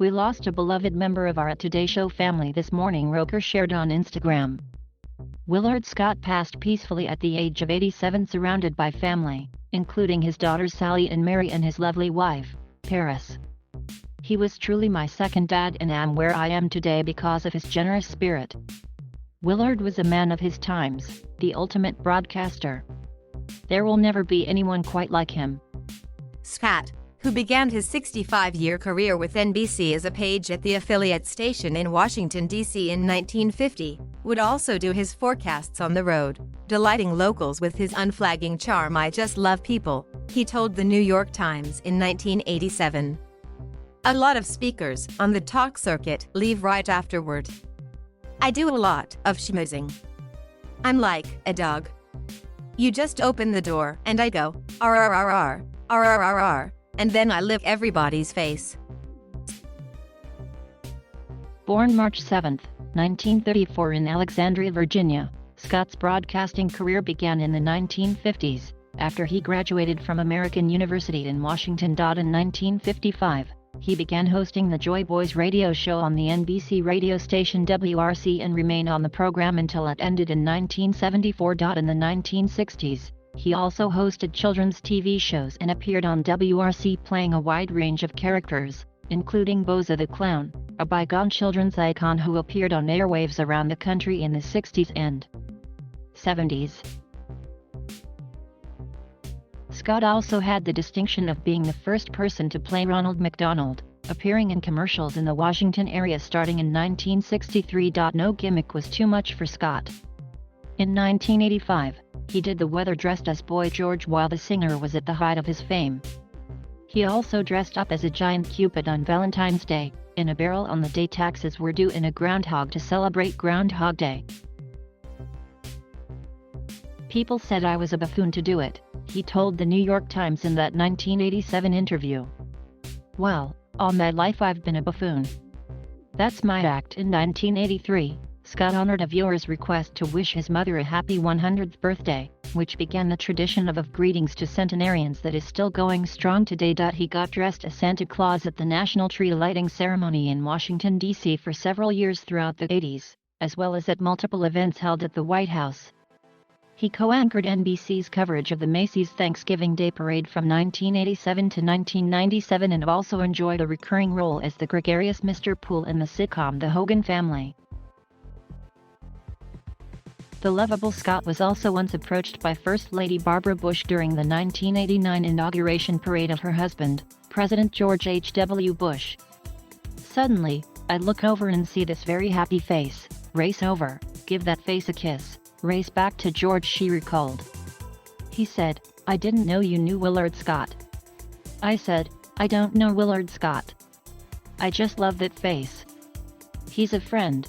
We lost a beloved member of our Today Show family this morning, Roker shared on Instagram. Willard Scott passed peacefully at the age of 87, surrounded by family, including his daughters Sally and Mary and his lovely wife, Paris. He was truly my second dad and am where I am today because of his generous spirit. Willard was a man of his times, the ultimate broadcaster. There will never be anyone quite like him. Scott, who began his 65-year career with NBC as a page at the affiliate station in Washington, D.C. in 1950, would also do his forecasts on the road, delighting locals with his unflagging charm. "I just love people," he told the New York Times in 1987. "A lot of speakers on the talk circuit leave right afterward. I do a lot of schmoozing. I'm like a dog. You just open the door and I go, RRRR, RRRR, and then I lick everybody's face." Born March 7, 1934 in Alexandria, Virginia, Scott's broadcasting career began in the 1950s, after he graduated from American University in Washington. In 1955, he began hosting the Joy Boys radio show on the NBC radio station WRC and remained on the program until it ended in 1974. In the 1960s, he also hosted children's TV shows and appeared on WRC playing a wide range of characters, including Bozo the Clown, a bygone children's icon who appeared on airwaves around the country in the 60s and 70s. Scott also had the distinction of being the first person to play Ronald McDonald, appearing in commercials in the Washington area starting in 1963. No gimmick was too much for Scott. In 1985, he did the weather dressed as Boy George while the singer was at the height of his fame. He also dressed up as a giant Cupid on Valentine's Day, in a barrel on the day taxes were due, in a groundhog to celebrate Groundhog Day. "People said I was a buffoon to do it," he told the New York Times in that 1987 interview. "Well, all my life I've been a buffoon. That's my act." In 1983, Scott honored a viewer's request to wish his mother a happy 100th birthday, which began the tradition of greetings to centenarians that is still going strong today. He got dressed as Santa Claus at the National Tree Lighting Ceremony in Washington, D.C. for several years throughout the 80s, as well as at multiple events held at the White House. He co-anchored NBC's coverage of the Macy's Thanksgiving Day Parade from 1987 to 1997 and also enjoyed a recurring role as the gregarious Mr. Poole in the sitcom The Hogan Family. The lovable Scott was also once approached by First Lady Barbara Bush during the 1989 inauguration parade of her husband, President George H.W. Bush. "Suddenly, I look over and see this very happy face, race over, give that face a kiss, race back to George," she recalled. He said, "I didn't know you knew Willard Scott." I said, "I don't know Willard Scott. I just love that face. He's a friend.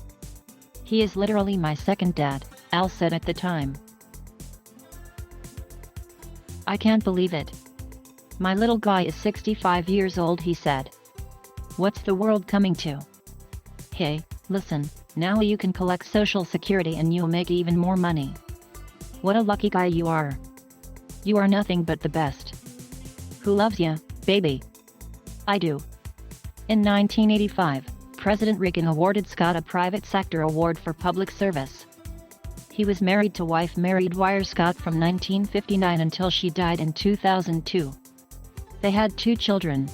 He is literally my second dad," Al said at the time. "I can't believe it. My little guy is 65 years old," he said. "What's the world coming to? Hey, listen, now you can collect Social Security and you'll make even more money. What a lucky guy you are. You are nothing but the best. Who loves ya, baby?" "I do." In 1985, President Reagan awarded Scott a private sector award for public service. He was married to wife Mary Dwyer Scott from 1959 until she died in 2002. They had 2 children.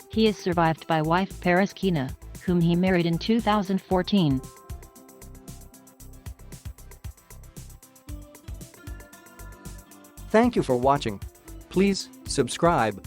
He is survived by wife Paris Kina, whom he married in 2014. Thank you for watching. Please subscribe.